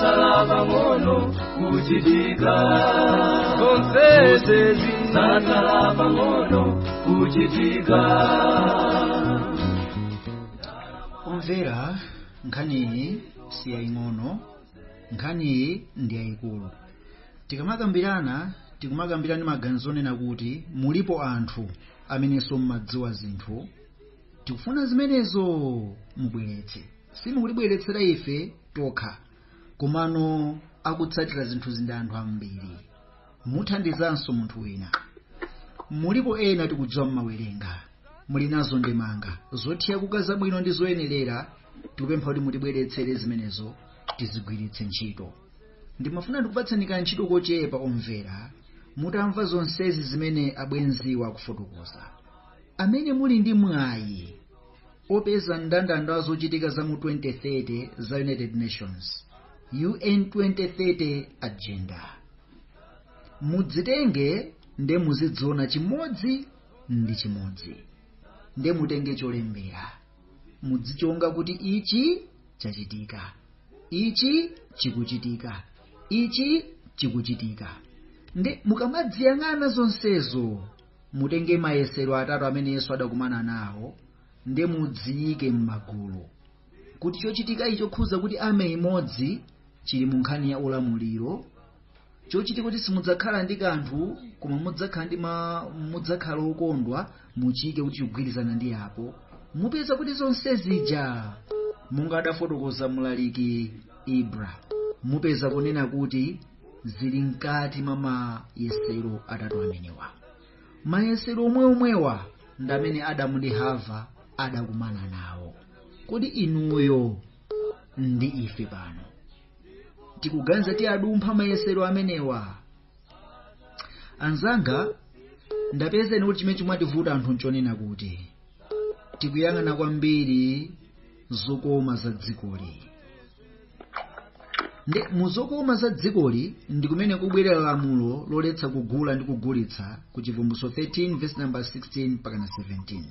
zatsala pang'ono kuchitika zonsezi zatsala pang'ono kuchitika. Omvera, nkhaniyi si yaying'ono, nkhaniyi ndi yayikulu. Tikamakambirana tikumakambirana maganizo onena kuti mulipo anthu amenenso mmadziwa zinthu. Tikufuna zimenezo mubweretse, simukutibweretsera ife tokha, komano akutsatira zinthu ndi anthu ambiri. Muthandizanso munthu wina. Mulipo ena tikudziwa mmawerenga, muli nazo ndemanga zothiya kukaza bwino ndi zoyenerera. Tikupempha kuti mutibweretsere zimenezo tizigwiritse ntchito. Ndimafuna ndikupatsani kantchito kochepa omvera, mutamva zonsezi zimene abwenziwa akufotokoza. Amene muli ndi mwayi opeza ndandanda zochitika za mu 2030 za United Nations, UN 2030 agenda, mudzitenge nde muzidziona chimodzi ndi chimodzi, nde mutenge cholembera, mudzichonga kuti ichi chachitika, ichi chikuchitika, ichi chikuchitika. Nde mukamadziyang'ana zonsezo, mutenge mayesero atatu amene Yesu adakumana nawo, nde mudziyike m'magulu kuti chochitika icho khuza kuti ame imodzi chili mu nkhani ya ulamuliro, chochitika kuti simudzakhala ndi kanthu koma mudzakhala okondwa, muchike kuti chikugwirizana ndi apo. Mupeza kuti zonsezi zija monga adafotokoza mlaliki Ibra, mupeza kunena kuti zili mkati mwa mayesero atatu amenewa. Mayesero omwewa ndi amene Adamu ndi Hava adakumana nawo. Kodi inuyo ndi ife pano tikuganiza ti adumpha mayesero amenewa? Anzanga, ndapezeni kuti chimene chimativuta anthu nchonena kuti tikuyang'ana kwambiri zokoma za dzikoli. Nde muzokoma za dzikoli ndi kumene kubwerera lamulo loletsa kugula ndi kugulitsa ku Chivumbulutso 13 verse number 16 pakana 17.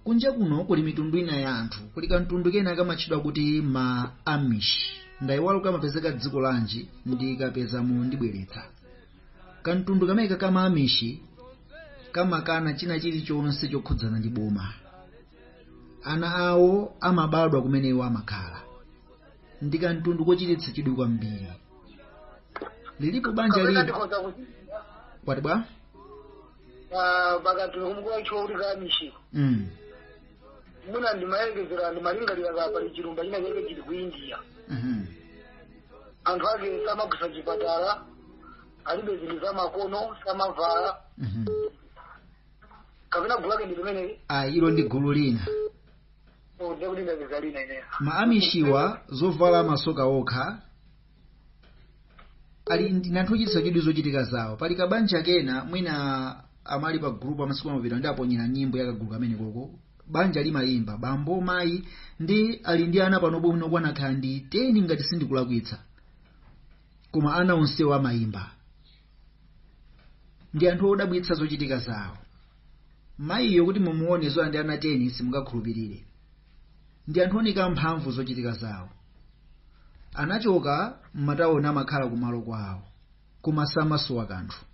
Kunja kuno kuli mitundu ina ya anthu, kuli kamtundu kena kamatchedwa kuti ma Amish. Ndayiwala kamapezeka dziko lanji ndi kapezamo ndibweretsa. Kamtundu kamene kama Amish kamakana china chilichonse chokhudzana ndi boma. Ana awo amabadwa kumene iwo amakhala. Ndi kamtundu kochititsa chidwi kwambiri. Lilipo banja lili kwati bwa bagatulu kumukula chori kamishi muna ndimayegezera ndimalingalira pali chirumba china chake chili ku India. Anthu ake samagwisa chipatala, alibe zinthu zamakono, samavala. Kapena gulu lake ndi limene ilo ndi gulu lina. Ma Amishiwa zovala masoka okha ali ndi anthu ochititsa chidwi zochitika zawo. Pali kabanja kena mwina amali pa group amasiku amapita ndi aponyera nyimbo yakagulu kamene koko. Banja limayimba bambo mayi ndi ali ndi ana pano bwino kwana khala ndi 10 ngati sindikulakwitsa, koma ana onsewo amayimba. Ndi anthu odabwitsa zochitika zawo. Mayiyo kuti mumuone zo ndi ana 10 simungakhulupirire. Ndi anthu onika mphamvu zochitika zawo. Anachoka mmataona amakhala kumalo kwawo, koma samasowa kanthu.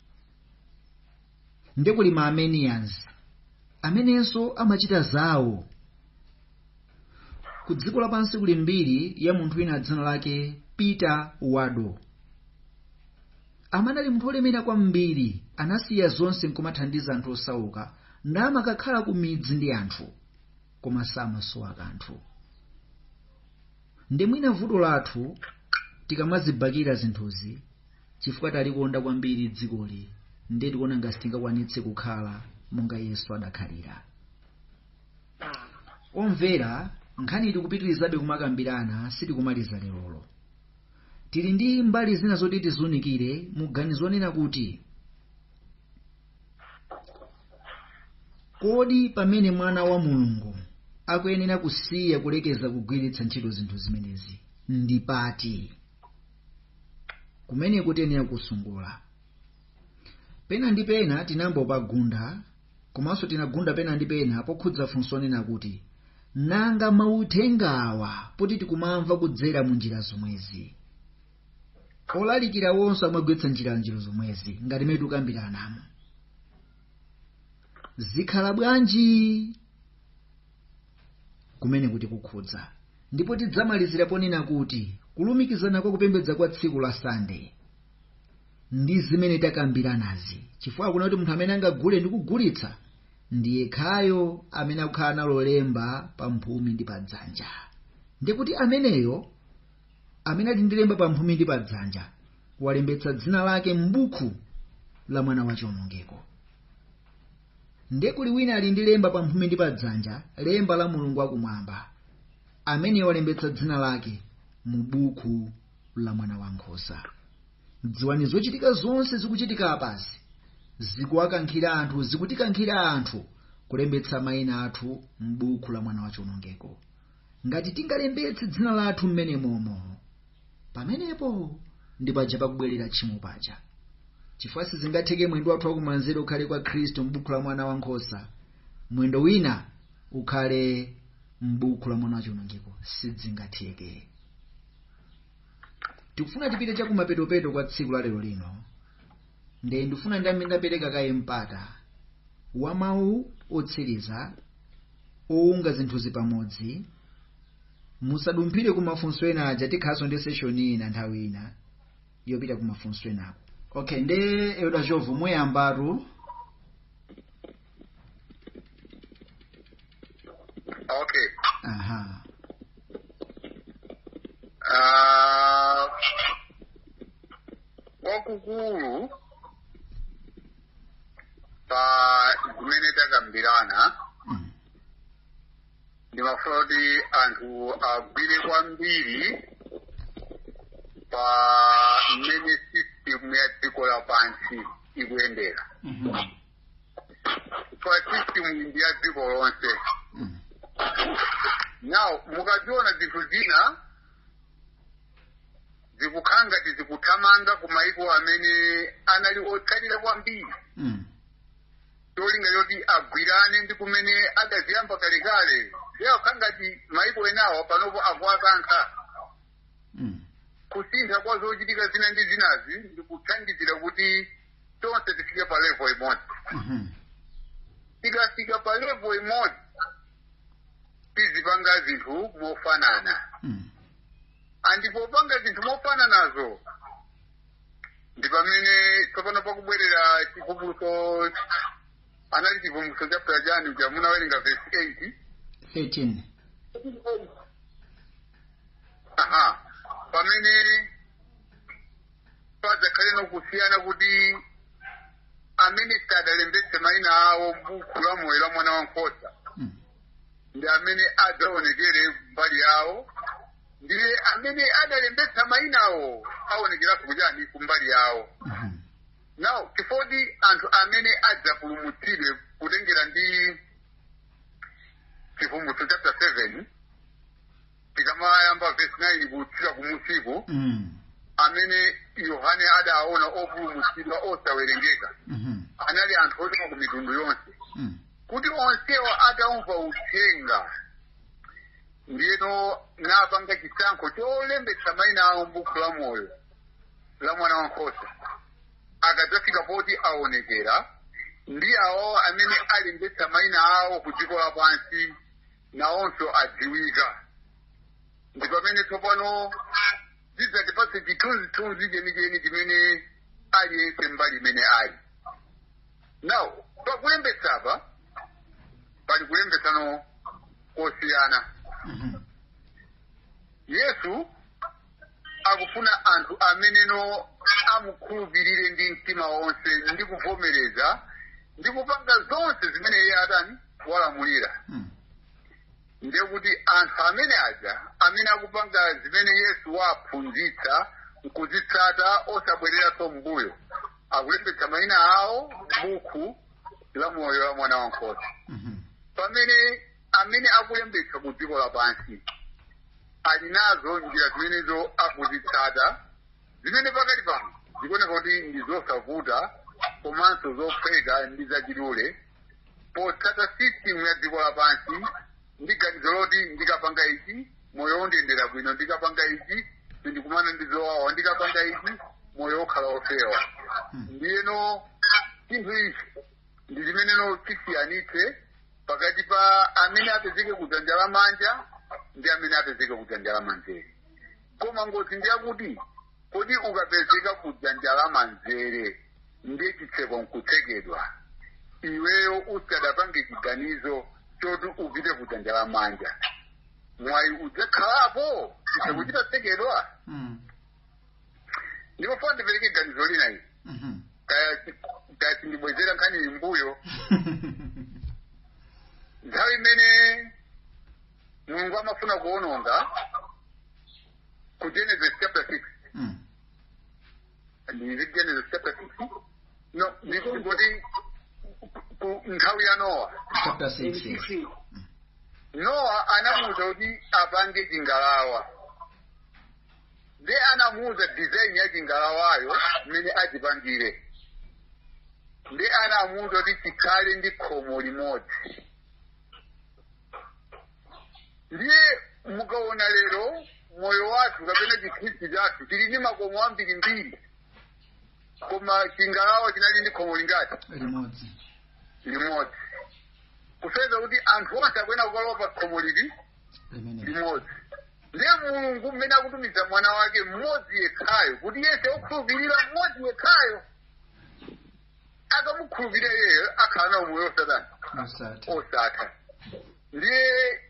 Ndi kuli ma Armenians amenenso amachita zawo. Ku dziko lapansi kuli mbiri ya munthu wina dzina lake Peter Wado. Amanali munthu olemera kwambiri, anasiya zonse nkumathandiza anthu osauka, namakakhala ku midzi ndi anthu, koma samasowa kanthu. Ndi mwina vuto lathu tikamazibakira zinthuzi chifukwa talikonda kwambiri dzikoli, ndi tikuona ngati sitingakwanitse kukhala monga Yesu adakhalira. Omvera, nkhani tikupitirizabe kumakambirana, sitikumaliza lero. Tili ndi mbali zina zoti tizunikire muganizo onena kuti kodi pamene mwana wa Mulungu akuyenera kusiya kulekeza kugwiritsa ntchito zinthu zimenezi ndi pati kumene kutenera kusungula. Pena ndi pena tinambo pagunda, komanso tinagunda pena ndi pena pokhudza funso onena kuti nanga mauthengawa poti tikumamva kudzera mu njira zomwezi. Olalikira wonse amagwetsa njira zomwezi ngati mmene tikambiranamo. Zikhala bwanji kumene kuti kukhudza. Ndipo tidzamalizira ponena kuti kulumikizana kwa kupembedza kwa tsiku la Sunday ndi zimene takambiranazi, chifukwa kuna kuti munthu amene angagule ndi kugulitsa ndiye khayo amene akukhala nalo lemba pa mphumi ndi pa dzanja. Ndiye kuti ameneyo amene ali ndi lemba pa mphumi ndi pa dzanja walembetsa dzina lake m'buku la mwana wa chiwonongeko. Ndiye kuli wina ali ndi lemba pa mphumi ndi pa dzanja, lemba la Mulungu wakumwamba, amene walembetsa dzina lake mu buku la mwana wankhosa. Dziwani zochitika zonse zikuchitika apazi zikuwakankhira anthu, zikutikankhira anthu kulembetsa mayina athu m'buku la mwana wa chiwonongeko. Ngati tingalembetse dzina lathu mmene momo, pamenepo ndi paja pakubwerera tchimo paja. Chifukwa sizingatheke mwendo wathu wakumanzere ukhale kwa Khristu m'buku la mwana wankhosa, mwendo wina ukhale m'buku la mwana wa chiwonongeko, sizingatheke. Tikufuna tipite chakumapetopeto kwa tsiku la lero lino. Ndifuna ndapereka kaye mpata wa mawu otsiriza ounga zinthuzi pamodzi. Musadumphire kumafunso ena aja, tikhaso ndi session ina nthawi ina yopita kumafunso enako. Okay, nde Elder Jovu muyambatu. Okay. Aha. Wakukulu pa zimene takambirana ndimafuna kuti anthu agwire kwambiri pa mmene system ya dziko lapansi ikuyendera. Pa system ndi ya dziko lonse. Now mukaziona zinthu zina zikukhala ngati zikuthamanga ku maiko amene anali otsalira kwambiri. Cholinga choti agwirane ndi kumene adaziyamba kalekale. Zikukhala ngati maiko enawo panopo akuwakankha. Kusintha kwa zochitika zina ndi zinazi ndikuthandizira kuti tonse tifike pa level imodzi. Tikafika pa level imodzi tizipanga zinthu mofanana. Andipopanga zinthu mofananazo ndi pamene tsopano pakubwerera chivumbulutso, anali chivumbulutso chapter chani cha munawerenga verse 13. Aha. Pamene padzakhale nokusiyana kuti amene sadalembetse mayina awo m'buku la moyo la mwana wankhosa ndi amene adzaonekere mbali yawo, ndiye amene adalembetsa mayina awo aonekera kujani kumbali yawo. Now tifodi anthu amene adzapulumutsidwe kutengera ndi chivumbulutso chapter 7 tikamayamba verse 9 kutsika kumusiku amene Yohane adaona opulumutsidwa osawerengeka anali anthu ochokera ku mitundu yonse. Kuti onsewa ataumva uthenga ndiyeno napanga chisankho cholembetsa mayina awo m'buku la moyo la mwana wankhosa, akadzafika poti aonekera ndi awo amene alembetsa mayina awo ku dziko lapansi nawonso adziwika. Ndi pamene tsopano zidzatipatse chithunzithunzi chenicheni chimene aliyense mbali imene ali. Now pakulembetsapa pali kulembetsano kosiyana. Yesu akufuna anthu ameneno amukhulupirire ndi mtima wonse ndi kuvomereza ndi kupanga zonse zimene iye atani walamulira. Ndiye kuti anthu amene aja amene akupanga zimene Yesu waphunzitsa nkuzitsata osabwereranso m'mbuyo akulembetsa mayina awo m'buku la moyo la mwana wankhosa. Pamene amene akulembetsa ku dziko lapansi ali nazo njira zimenezo akuzitsata zimene pakati pano zikuoneka kuti ndi zosavuta komanso zophweka ndi zachidule potsata system ya dziko lapansi ndiganizo loti ndikapanga ichi moyo wondiyendera bwino, ndikapanga ichi sindikumana ndi zowawa, ndikapanga ichi moyo wokhala ofewa. Ndiyeno chinthu ichi ndi chimeneno chisiyanitse pakati pa amene apezeke kudzanja lamanja ndi amene apezeke kudzanja lamanzere. Koma ngozi ndiyakuti kodi ukapezeka kudzanja lamanzere ndiye chitseko nkutsekedwa, iweyo usadapange chiganizo choti upite kudzanja lamanja, mwayi udzakhalapo chitseko chitatsekedwa. Ndikufuna ndipereke ganizo lina ili kaya sindibwezera nkhani imbuyo. Nthawi imene Mulungu amafuna kuononga ku Genesis chapter 6. Ndi Genesis chapter 6. No, ndikuti ku nthawi ya Noah chapter 6. Noah anamuwuza kuti apange chingalawa. Ndiye anamuwuza design ya chingalawayo mmene achipangire. Ndiye anamuwuza kuti chikhale ndi khomo limodzi. Ndiye mukaona lero moyo wathu kapena chikhristu chathu tili ndi makomo ambirimbiri, koma chingalawa chinali ndi khomo lingati? Limodzi. Kuseza kuti anthu onse akwena kukalowa pa khomo limodzi. Ndiye Mulungu mmene akutumiza mwana wake mmodzi yekhayo kuti yense okhulupirira mmodzi yekhayo akamukhulupirira iyeyo akhala nawo moyo osatha. Ndiye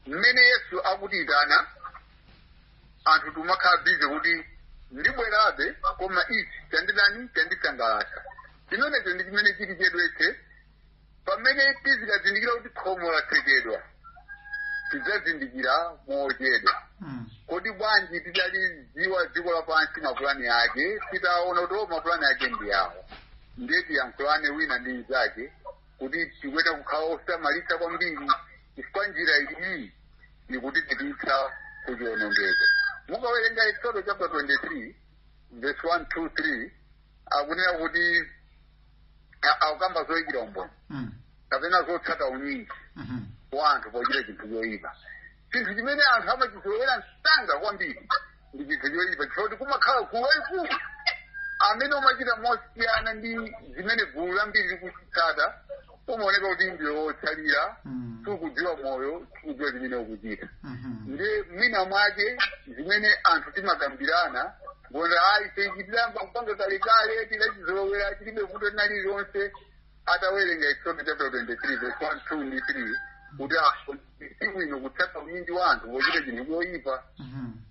mmene Yesu akutiyitana anthu timakhala bize kuti ndibwerabe koma ichi chandisangalatsa. Chimenecho ndi chimene chili chedwetse pamene tizikazindikira kuti khomo latsekedwa tidzazindikira mochedwa. Kodi bwanji tidalidziwa dziko lapansi mapulani ake, titaona kuti mapulani ake ndi yawo, ndiye tiyankhulane wina ndi mnzake kuti tikweta kukhala osamalitsa kwambiri, chifukwa njira iyi ikuti tipitsa kuchiwonongeko. Mukawerenga Exodus chapter 23 verse 1, 2, 3 akunena kuti akukamba zoyikira umboni kapena zotsata unyinji wa anthu pochita chinthu choyipa. Chinthu chimene anthu amachizolowera msanga kwambiri ndi chinthu choyipa, chifukwa kuti kumakhala gulu lalikulu amene umachita mosiyana ndi zimene gulu lambiri likuchitsata. Umaoneka kuti ndiye wotsalira, sukudziwa moyo, sukudziwa zimene ukuchita. Ndiye mwina mwake zimene anthu timagambirana ngonda ayi tichitamba kupanga kalekale tinachizolowera chilibe vuto linali lilonse. Atawerenga Exodus chapter 23 verse 1, 2 ndi 3 kuti sibwino kutsata unyinji wa anthu wochita chinthu choyipa.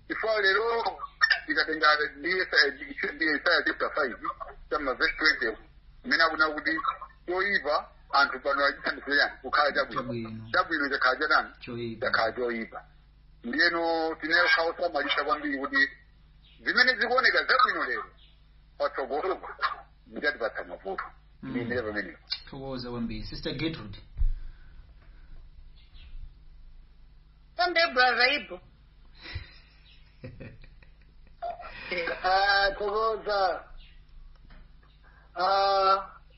Chifukwa lero tikatenga ndi Yesaya chapter 5 chama verse 20 mmene akunena kuti choyipa anthu pano achithandizira kukhala chabwino chakhala chatani chakhala choyipa. Ndiyeno tineyo khala osamalitsa kwambiri kuti zimene zikuoneka zabwino lero patsogolo zikatipatsa mavuto. Ndiyendere pamenepo. Thokoza kwambiri. Sister Gertrude. Sunday brother Ibo. Thokoza.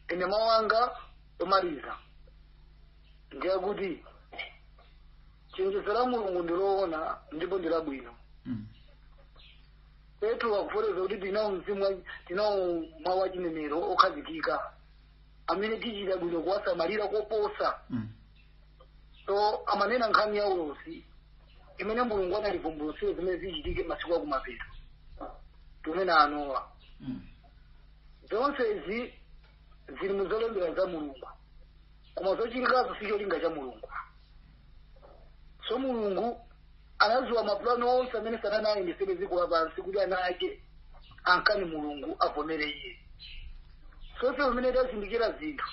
Ine mawanga omaliza. Ndiye kuti chenjezo la Mulungu ndiloona ndipo ndilabwino. Petro akufotokoza kuti tinawo mzimu, tinawo mawu achinenero okhazikika amene tichita bwino kuwasamalira koposa. So amanena nkhani ya ulosi imene Mulungu analivumbulutsira zimene zichitike masiku akumapeto tumene Nowa. Zonse izi zili muzolembera za Mulungu, koma zochitikazo si cholinga cha Mulungu. So Mulungu anaziwa mapulani onse amene Satana ayendesere dziko lapansi kuti ana ake ankani Mulungu avomere iye. So ife pamene tazindikira zinthu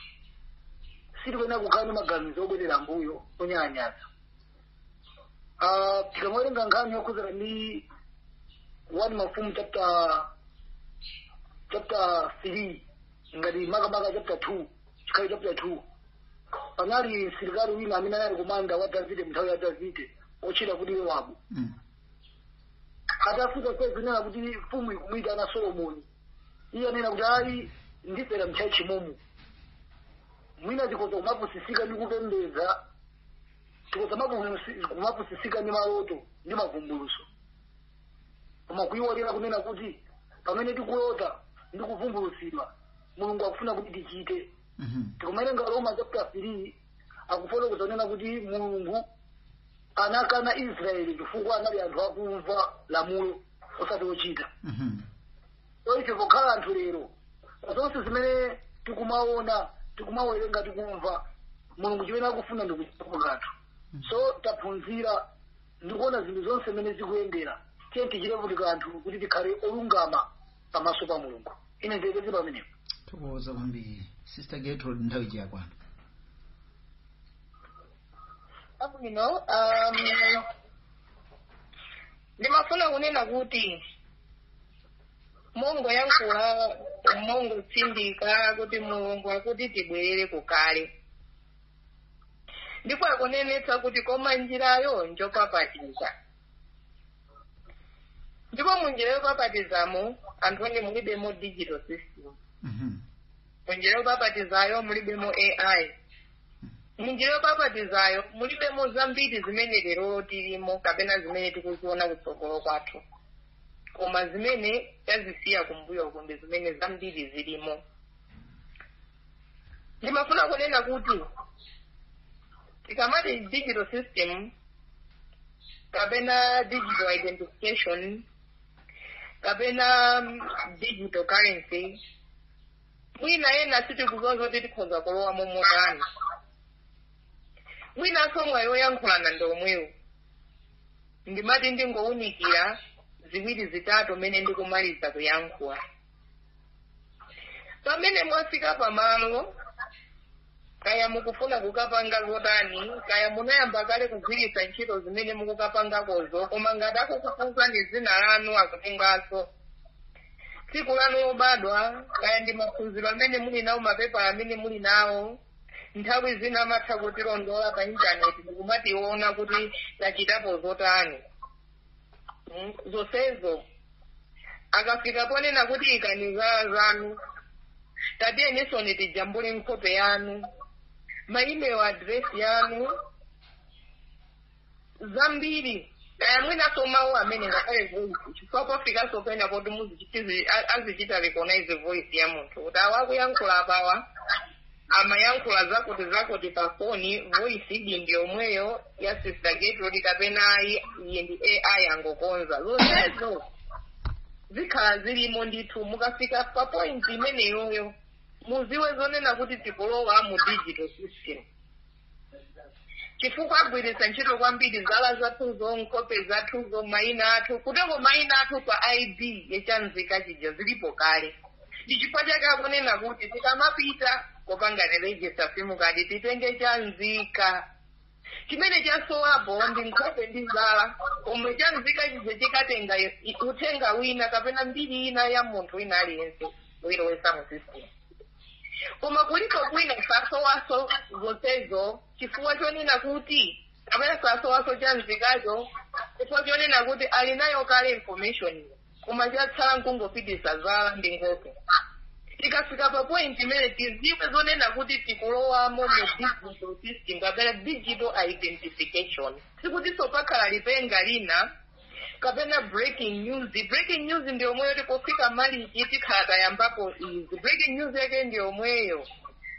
sitikwena kukhala maganizo obwerera mbuyo onyalanyaza. Tikawerenga nkhani yokhuzana ndi 1 Mafumu chapter 3 ngati makamaka chapter 2 chikali chapter 2 panali msilikali wina amene anali komanda wa Davide mnthawi ya Davide ochita kuti Yowabu. Atafika kwezinena kuti mfumu ikumuyitana Solomoni, iye anena kuti ayi ndifera mchayi chimomu mwina zikoto kumapusisika ndi kupembedza tikoza kumapusisika ndi maloto ndi mavumbuluso koma kuyiwalira kunena kuti pamene tikulota ndi kuvumbulusidwa mulungu akufuna kuti tichite tikumawerenga Roma chapter 3 akufotokoza kunena kuti mulungu anakana Israeli chifukwa anali anthu akumva lamulo osati ochita oicho pokhala anthu lero zonse zimene tikumaona tikumawerenga tikumva mulungu chimene akufuna ndi kuchitapo kanthu so taphunzira ndikuona zinthu zonse zimene zikuyendera tiye tichite kuti kanthu kuti tikhale olungama pamaso pa mulungu ine ndiyekeze pamenepo tokoza kwambiri Sister Gertrude nthawi chiyakwana abwino ndimafuna kunena kuti mongo yankula mongo tsindika kuti mulungu akuti tibwerere kukale ndipo akunenetsa kuti koma njirayo njopapatiza ndipo munjira yopapatizamo anthu mulibemo digital system munjira yopapatizayo mulibemo AI munjira yopapatizayo mulibemo zambiri zimene lero tilimo kapena zimene tikuziona kutsogolo kwathu koma zimene tazisiya kumbuyo kumbe zimene zambiri zilimo ndimafuna kunena kuti tikamati digital system kapena digital identification kapena digital currency mwina yena sitikuzoza kuti tikhoza kulowa momotani mwina somwa yoyankhulana ndomweyo ndimati ndingowunikira ziwiri zitatu mene ndikumaliza kuyankhula pamene mwafika pamalo kaya mukufuna kukapanga zotani kaya munayamba kale kugwiritsa ntchito zimene mukukapangakozo koma ngati akukufunsa ndi dzina lanu akutenganso tsiku lanu lobadwa kaya ndi maphunziro amene muli nawo mapepa amene muli nawo nthawi zina amatha kutilondola pa intaneti ndikumationa kuti tachitapo zotani zonsezo akafika ponena kuti ikaniza zanu tatiyenisoni tijambule nkhope yanu ma-email address yanu zambiri kaya mwina somawo amene ngakhale voice chifukwa pofika sopena poti azichita recognize voice ya munthu kuti awakuyankhula apawa amayankhula zakuti pa foni voice idi ndiyomweyo ya Sister Gertrude kapena iye ndi AI angokonza zonsezo zikhala zilimo ndithu mukafika pa point imeneyoyo muziwe zonena kuti tikulowa mu digital system chifukwa agwiritsa ntchito kwambiri zala zathuzo nkhope zathuzo mayina athu kutengo mayina athu pa ID yechanzika chija zilipo kale ndi chifukwa chake akunena kuti tikamapita kopanga register simu kadi titenge chanzika chimene chasowapo ndi nkhope ndi zala omwe chanzika chije chikatenga utenga wina kapena mbiri ina ya munthu ina aliyense wilowesa mu system koma kuliko kwina sasowaso zonsezo chifukwa chonena kuti kapena sasowaso chanzikacho chifukwa chonena kuti alinayo kale information koma chatsala nkungopitisa zala ndi nkhope tikafika pa point imene tiziwe zonena kuti tikulowamo mu digital system kapena digital identification sikuti sopakhala lipenga lina kapena breaking news ndio mweyo tikofika mali tikhala tayambapo izi breaking news yake ndio mweyo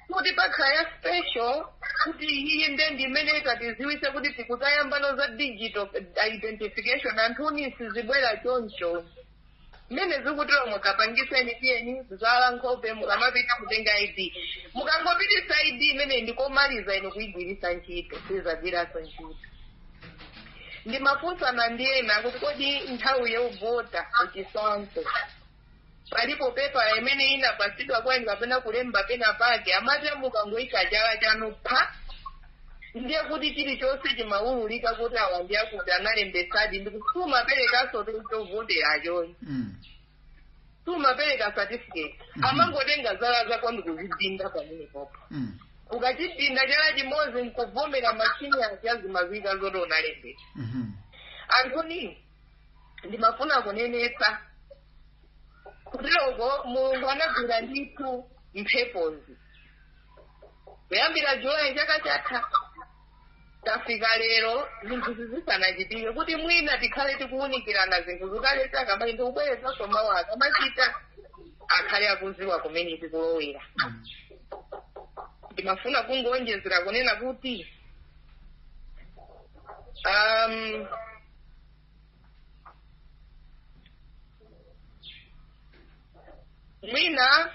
kuti pakhala ya special kuti iye ndendi imene tatiziwise kuti tikutayambano za digital identification anthuni sizibwera choncho mene zikutero mukapangiseni tiyeni zala nkhope mukamapita kutenga ID mukangopitisa ID imene ndikomaliza ine kuyigwiritsa ntchito sizagwiraso ntchito ndimafunsana ndiyena kuti kodi nthawi yovota kuchisankho palipo pepa imene inapasidwa kwenu kapena kulemba pena pake amati mukangoyika chala chanu pa ndiye kuti chilichonse chimaululika kuti awa ndiyakuti analembesadi ndikusumaperekaso tovoteracho sumapereka certificate amangotenga zala zako ndikuzidinda pamene popo ukachidinda chala chimodzi nkuvomera machini achazimazika zoto unalembera anthuni ndimafuna kunenetsa kuti loko mulungu anagwira ndithu mphepozi kuyambira Julai chaka chatha tafika lero zinthu zisanachitike kuti mwina tikhale tikuwunikirana zinthu zikale takaba inde ubwereza soma wake amachita akhale akuziwa kumene tikulowera. Ndimafuna kungonjezera kunena kuti mwina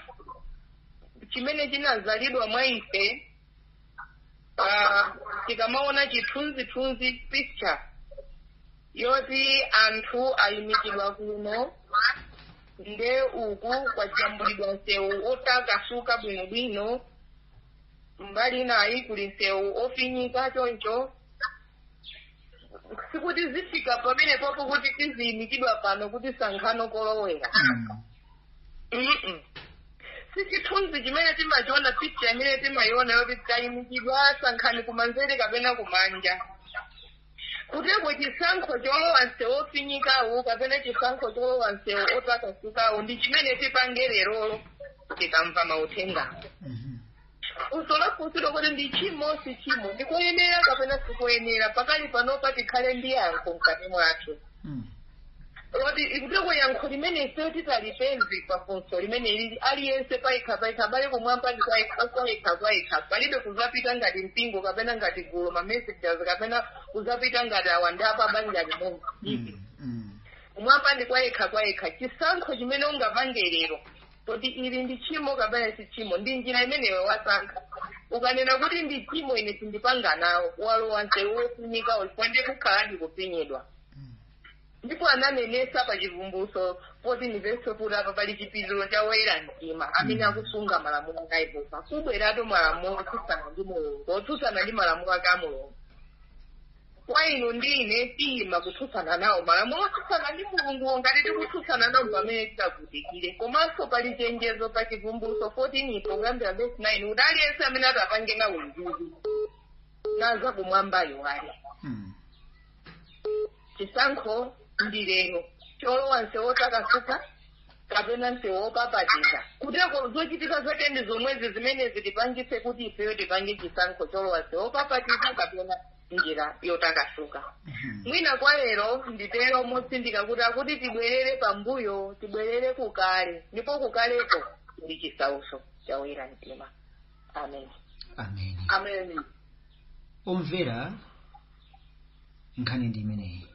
chimene chinazalidwa mwa ife tikamaona chithunzithunzi picture yoti anthu ayimikidwa kuno nde uku kwajambulidwa nsewu otakasuka bwinobwino mbali nayi kuli nsewu ofinyika choncho sikuti zifika pamene popo kuti tiziyimikidwa pano kuti sankhano kolowera. Sichithunzi chimene timachiona picture imene timayiona yoti tikayimikidwa sankhani kumanzere kapena kumanja kuteko chisankho cholowa nsewu ofinyikawo kapena chisankho cholowa nsewu otakasukawo ndi chimene tipange lerolo tikamva mauthenga. Usolafunsiro kuti ndi chimo si chimo ndikuyenera kapena sikuyenera pakali panopa tikhale ndi yankho mkati mwathu. Lodi ikuteko yankho limene ife titalipenzi pafunso limene ili aliyense paikha bale kumwamba ndi paikha palibe kuzapita ngati mpingo kapena ngati gulu ma messages kapena kuzapita ngati awandapa banja limodzi. Kumwamba ndi paikha chisankho chimene ungapange lero kuti ili ndi chimo kapena si chimo ndi njira imeneyo wasankha. Ukanena kuti ndi chimo ine sindipanga nawo walowa nsewu ofinyika uliponde kukhala ndikupinyidwa. Ndipo ananenesa pa chivumbulutso 14 verse 4 apa pali chipiziro cha woyera mtima amene akusunga malamulo a Yehova kubweratu malamulo otsutana ndi Mulungu otsutsana ndi malamulo ake a Mulungu. Kwa inu ndi ine tima kutsutsana nawo malamulo otsutsana ndi Mulungu ngati tikutsutsana nawo pamene titavutikire. Komanso pali chenjezo pa chivumbulutso 14 ipo kuyambira verse 9 kuti aliyense amene atapange nawo njuzi naza kumwambayo ali. Chisankho ndi lero cholowa nsewu otakasuka kapena nsewu opapatiza kuteko zochitika zake ndi zomwezi zimene zitipangitse kuti ifeyo tipange chisankho cholowa nsewu opapatiza kapena njira yotakasuka. Mwina kwa lero nditero motsindika kuti tibwerere pambuyo tibwerere kukale ndipo kukaleko ndi chisautso cha woyera mtima. Amen. Amen. Amen. Omvera nkhani ndi imeneyi.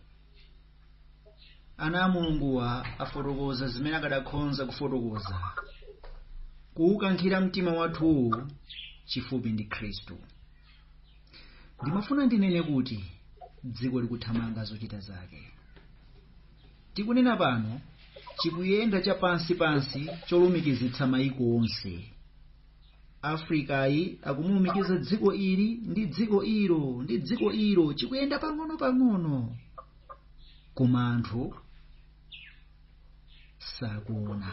Ana a Mulunguwa afotokoza zimene akadakhonza kufotokoza kuukankhira mtima wathu chifupi ndi Khristu. Ndimafuna ndinene kuti dziko likuthamanga zochita zake. Tikunena pano chikuyenda cha pansi cholumikizitsa mayiko onse. Afrikayi akumulumikiza dziko ili ndi dziko ilo chikuyenda pang'ono koma anthu sakuona.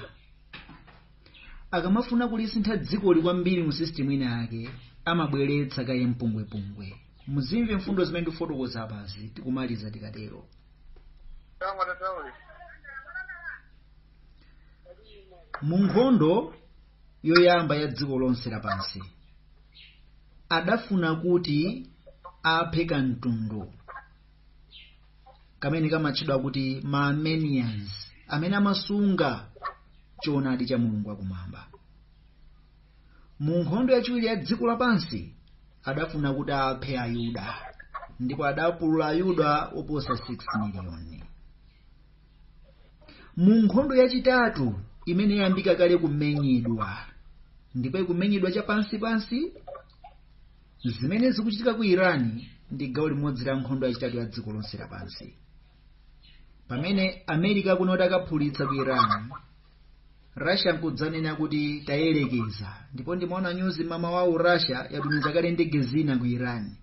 Akamafuna kulisintha dzikoli kwambiri mu system ina yake amabweretsa kaye mpungwepungwe. Muzimve mfundo zimene ndifotokoza apazi tikumaliza tikatero. Mu nkhondo yoyamba ya dziko lonse lapansi adafuna kuti aphe kamtundu kamene kamatchedwa kuti ma Armenians amene amasunga choonadi cha Mulungu akumwamba. Mu nkhondo yachiwiri ya dziko lapansi adafuna kuti aphe Ayuda ndipo adapulula Ayuda oposa 6 miliyoni. Mu nkhondo yachitatu imene yambika kale kumenyedwa ndipo ikumenyedwa cha pansi zimene zikuchitika ku Irani ndi gawo limodzi la nkhondo yachitatu ya dziko lonse lapansi. Pamene America kunoti akaphulitsa ku Irani, Russia nkudzanena kuti tayelekeza ndipo ndimaona news mama wawo Russia yatumiza kale ndege zina ku Irani.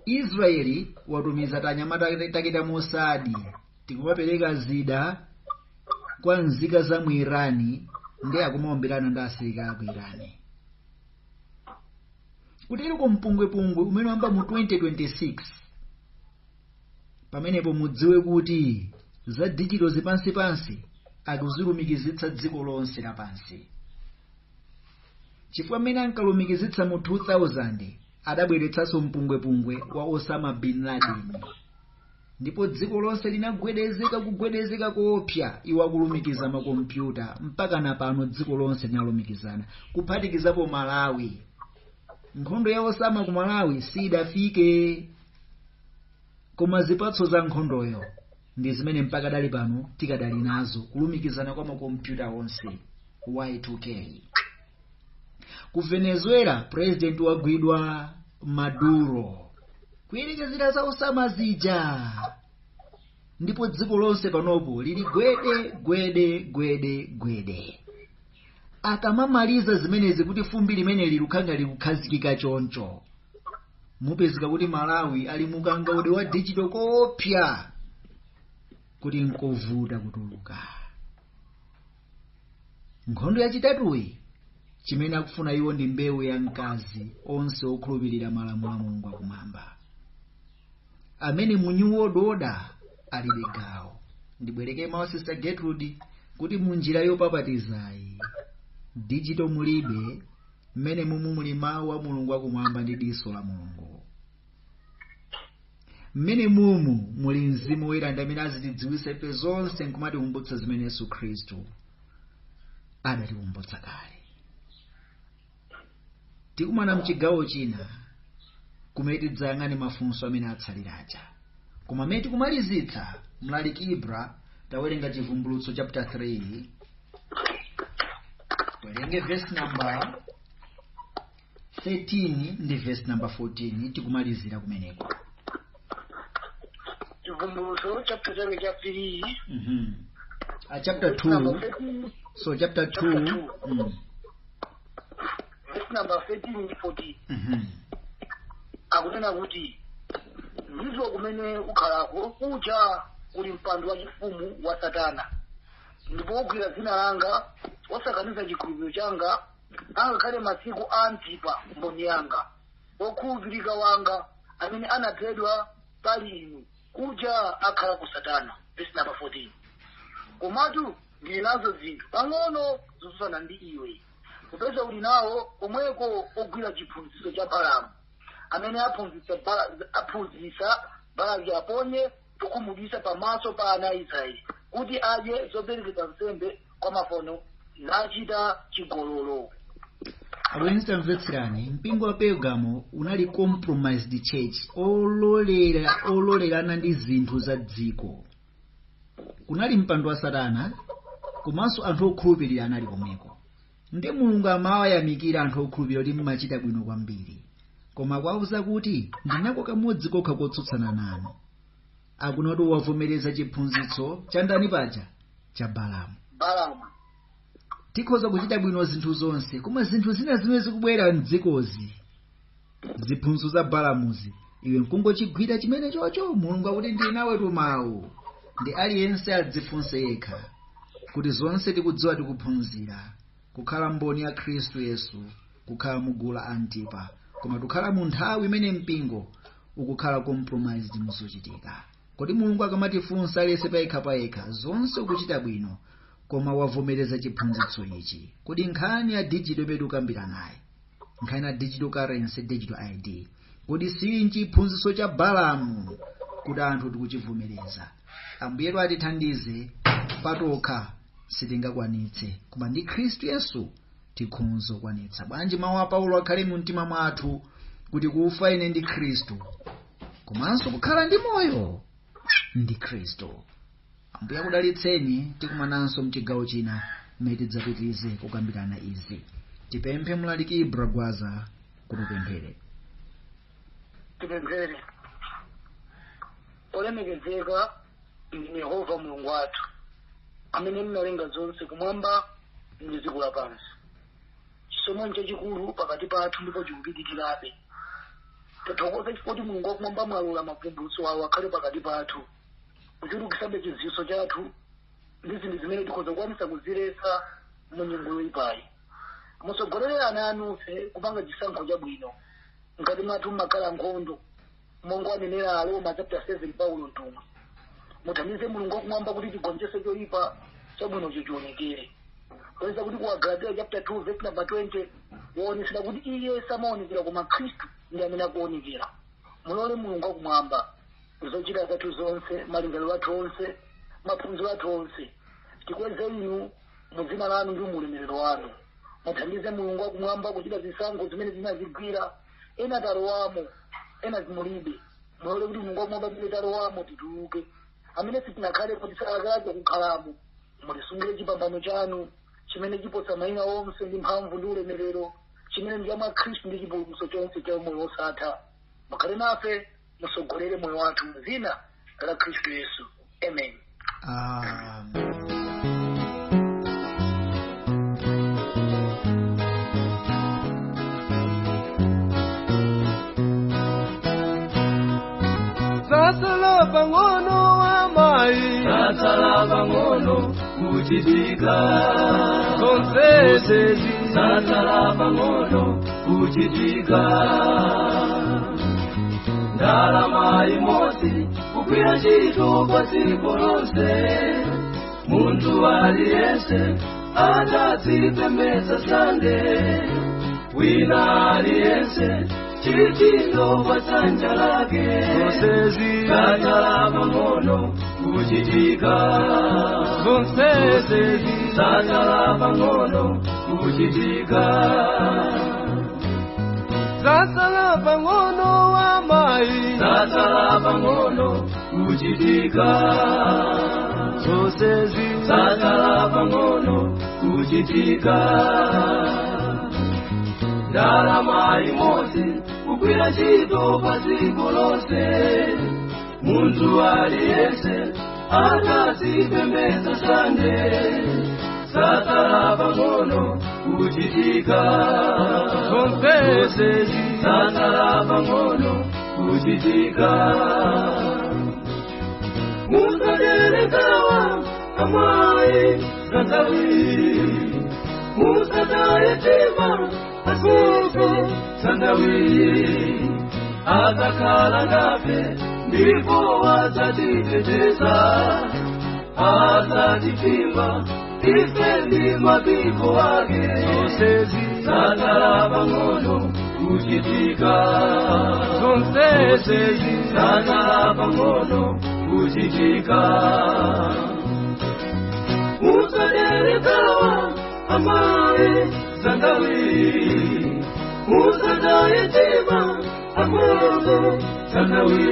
Israeli watumiza tanyamata takita Mossad tikuwapereka zida kwa nzika za mu Irani ndi akumaombelana ndi asilikali ku Irani. Kutero kwa mpungwepungwe umene wamba mu 2026 pamenepo mudziwe kuti za digital zipansi akuzilumikizitsa dziko lonse lapansi. Chifukwa amene ankalumikizitsa mu 2000 adabweretsanso mpungwepungwe wa Osama bin Laden, ndipo dziko lonse linagwedezeka koopsa iwo akulumikiza makompyuta mpaka na pano dziko lonse linalumikizana kuphatikizapo Malawi. Nkhondo ya Osama ku Malawi sidafike, koma zipatso za nkhondoyo ndi zimene mpaka dali pano tikadali nazo, kulumikizana kwa makompyuta onse Y2K. Ku Venezuela president wagwidwa Maduro, kuyelekezera za Osama zija, ndipo dziko lonse panopo lili gwede. Akamamaliza zimenezi kuti fumbi limene lilukhanga likukhazikika choncho, mupezeka kuti Malawi ali mukangaude wa digital koopsa kuti nkovuta kutuluka. Nkhondo yachitatuyi chimene akufuna iwo ndi mbewu ya mkazi onse okhulupirira malamulo a Mulungu akumwamba, amene mu New World Order alibe gawo. Ndibwereke mawu Sister Gertrude kuti munjira yopapatizayi digital mulibe, mmene mumu muli mawu a Mulungu akumwamba ndi diso la Mulungu, mmene mumu muli Mzimu Woyera amene azitidziwitsa ife zonse nkumatikumbutsa zimene Yesu Khristu adatikumbutsa kale. Tikumana mchigawo china kumene tidzayang'ane mafunso amene atsaliraja, koma mmene tikumalizitsa mlaliki Ibra tawerenga Chivumbulutso chapter 3, werenge verse number 13 ndi verse number 14, tikumalizira kumeneko. Chivumbulutso chapter 3. Chapter 2. So chapter 2. Verse number 13 and 14. Akunena kuti ndizo kumene ukhalako kuja uli mpando wa chifumu wa Satana, ndipo ugwira dzina langa osakaniza chikhulupiriro changa, angakhale masiku a Antipa mboni yanga, okhulupirika wanga amene anaphedwa pali inu, kuja akhala ku Satana. Verse number 14. Komatu ndili nazo zinthu pang'ono zotsutsana ndi iwe, kupeza uli nawo omweko ogwira chiphunzitso cha Balamu, amene aphunzitsa Balaki aponye pokhumudwitsa pamaso pa ana a Israeli kuti adye zoperekedwa nsembe kwa mafano nachita chigololo. Abwenzi mvetserani, mpingo wa Pergamo unali compromised church, ololerana ndi zinthu za dziko. Kunali mpando wa Satana, komanso anthu okhulupirira anali komweko. Ndi Mulungu amawayamikira anthu okhulupirira kuti mmachita bwino kwambiri, koma kwauza kuti ndinako kamodzi kokha kotsutsana nanu. Akunoti wavomereza chiphunzitso cha ndani paja? Cha Balamu. Tikhoza kuchita bwino zinthu zonse, koma zinthu zina zimene zikubwera mdzikozi, ziphunzitso za Balamuzi, iwe nkungochigwira chimene chocho. Mulungu akuti ndili nawe tumawu, ndi aliyense adzifunse yekha kuti zonse tikudziwa tikuphunzira, kukhala mboni ya Khristu Yesu, kukhala mugulu la Antipa, koma tukhala mu nthawi imene mpingo ukukhala compromised muzochitika. Kodi Mulungu akamatifunsa aliyense payekha zonse ukuchita bwino, koma wavomereza chiphunzitso ichi? Kodi nkhani ya digital imene ukambira naye, nkhani ya digital currency, digital ID, kodi sili chiphunzitso cha Balamu kuti anthu tikuchivomereza? Ambuye atithandize, patokha sitingakwanitse, koma ndi Khristu Yesu tikhonza kukwanitsa. Bwanji mawu a Paulo akhale mu mtima mwathu kuti kufa ine ndi Khristu, komanso kukhala ndi moyo ndi Khristu. Ambuye akudalitseni. Tikumananso mchigawo china mmene tidzapitirize kukambirana izi. Tipemphe mlaliki Ibra Gwaza kutipemphere. Tipemphere. Olemekezeka ndi Yehova Mulungu wathu, amene mnalenga zonse kumwamba ndi dziko lapansi. Chisomo chachikulu pakati pathu ndipo chikupitirirabe. Tathokoza chifukwa kuti Mulungu wakumwamba mwalola mavumbulutso awo akhale pakati pathu, kuchulukitsabe chidziwitso chathu ndi zinthu zimene tikhoza kukwanisa kuziletsa mu nyengo yoyipayi. Musogolere ana anufe kupanga chisankho chabwino ngati mwathu mmakhala nkhondo, monga anenera Aroma chapter 7 Paulo mtumwi. Muthandize Mulungu wakumwamba kuti chigonjese choyipa chabwino chichionekere. Kuyesa kuti ku Galatia chapter 2 verse number 20 waonetsera kuti iye samaonekera koma Khristu ndi amene akuonekera. Mulole Mulungu akumwamba zochita zathu zonse, malingaliro athu onse, maphunziro athu onse tikweze inu mu dzina lanu ndi ulemerero wanu. Muthandize Mulungu akumwamba kuchita zisankho zimene zinazigwira, ena talowamo ena zimulibe. Mulole kuti Mulungu akumwamba zimene talowamo tituluke, amene sitinakhale kuti salakazo kukhalamo. Mulisungire chipambano chanu chimene chiposa mayina onse ndi mphamvu ndi ulemerero, chimene ndi mwa Khristu ndi chipulumutso chonse cha moyo wosatha. Mukhale nafe, musogolere moyo wathu m'dzina la Khristu Yesu. Amen. Sasala bangono amai, sasala bangono kuchitika, konsezi sasala bangono kuchitika. Ndalama imodzi kugwira ntchito pa dziko lonse, munthu aliyense adzipembedza Sande, wina aliyense chichindo pa dzanja lake. Zonsezi sasala pang'ono kuchitika, zonsezi sasala pang'ono kuchitika. Sasala pang'ono amai, sasala pang'ono kuchitika, zonsezi sasala pang'ono kuchitika. Ndalama imodzi kugwira ntchito pa dziko lonse, munthu aliyense adzipembedza Sande, sasala pang'ono kuchitika, zonsezi sasala pang'ono kuchitika. Musaderekawa amai Zandawi, musadayetima asuku Zandawi, azakhala nafe ndipo azatiteteza, azatipimba ife ndi mapiko ake. Zonsezi sasala pang'ono kuchitika, zonsezi sasala pang'ono kuchitika. Musaderekawa amai Zandawi, musadayetima asuku Zandawi,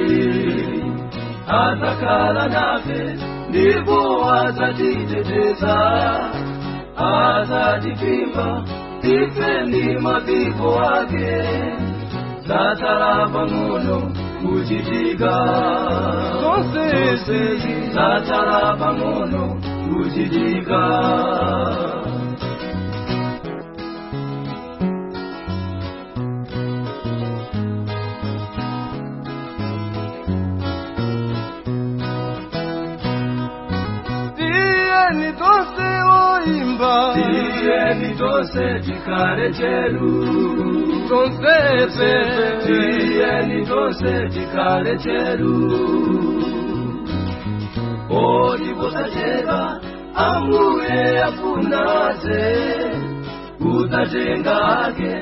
azakhala nafe ndipo azatiteteza, azatipimba ife ndi mapiko ake. Sasala pang'ono kuchitika, zonsezi sasala pang'ono kuchitika. Tiyeni tonse tikhale cheru, tiyeni tonse tikhale cheru. Odi posachedwa Ambuye afunaze, kudzatenga ake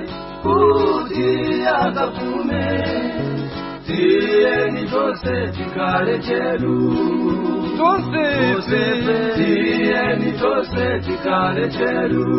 kuti akafume. Tiyeni tonse tikhale cheru, tiyeni tonse tikhale cheru.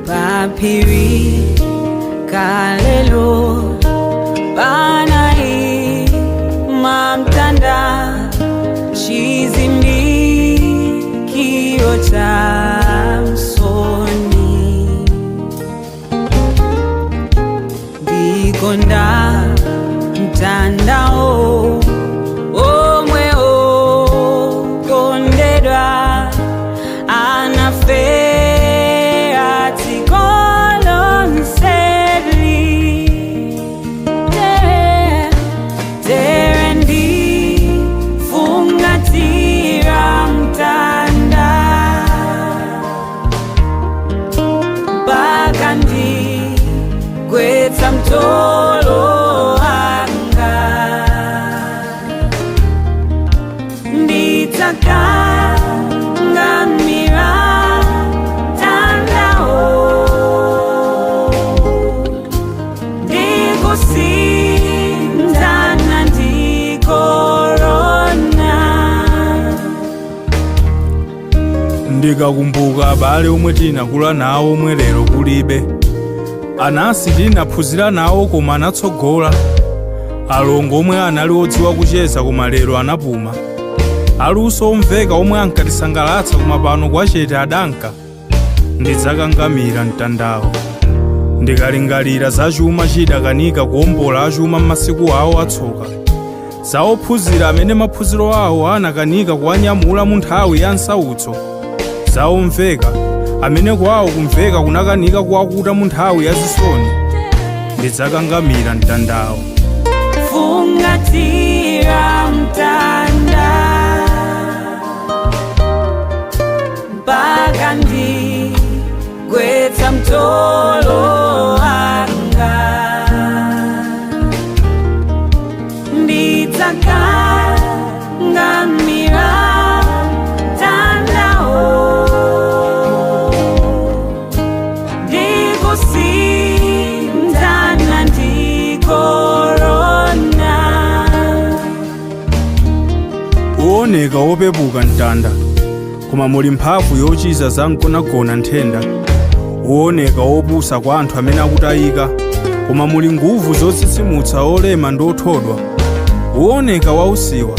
Papiri kalelo banai mamtanda chizimbi kiota msoni bikonda mtandao omwe kondedwa anafe. ndidzakangamira mtandao ndikusinthana ndi korona. ndikakumbuka abale omwe tinakula nawo omwe lero kulibe, anasi tinaphunzira nawo koma anatsogola, alongo omwe anali odziwa kucheza koma lero anapuma, aluso omveka omwe ankatisangalatsa koma pano kwachete adanka. ndidzakangamira mtandao ndikalingalira za chuma chidakanika kuwombola achuma m'masiku awo atsoka, za ophunzira amene maphunziro awo anakanika kuwanyamula mu nthawi ya nsautso, za omveka amene kwawo kumveka kunakanika kuwakuta mu nthawi ya zisoni. ndidzakangamira mtandao. Fungatira mtanda mpaka ndigwetsa mtolo wanga, ndidzakangamira mtandao ndikusinthana ndi korona. uwoneka wopepuka mtanda koma muli mphamvu yochiza za mgonagona nthenda, uwoneka wopusa kwa anthu amene akutayika koma muli nguvu zotsitsimutsa olema ndi othodwa, uwoneka wausiwa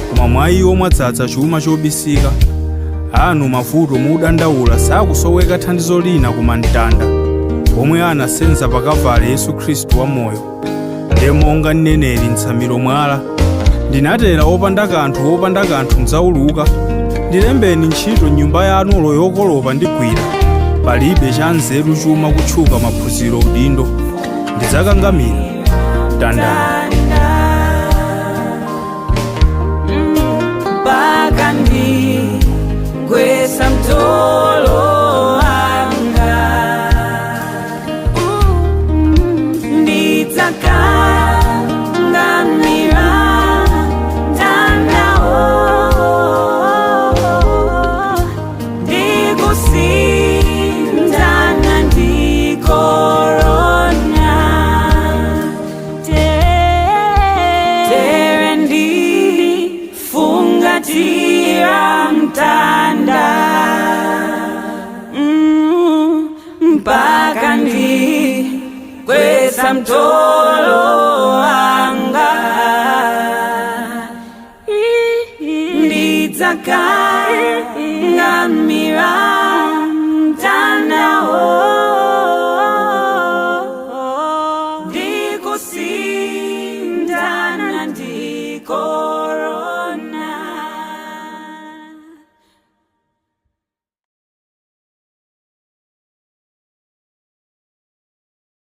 koma mwa iwo mwadzaza chuma chobisika. anu mavuto mudandaula sakusoweka thandizo lina koma mtanda omwe anasenza pakavale Yesu Khristu wa moyo. ndiye monga mneneri mtsamiro mwala, ndinatera opanda kanthu mdzauluka. ndilembeni ntchito nyumba yanulo yokolopa ndigwira, palibe cha nzeru chuma kutchuka maphunziro udindo. ndidzakangamira mtandao. mpaka ndigwetsa mtolo wanga, ndidzakangamira mtandao ndikusinthana ndi korona. tere ndifungatira mtanda mpaka ndigwetsa mtolo wanga, ndidzakangamira mtandao ndikusinthana ndi korona.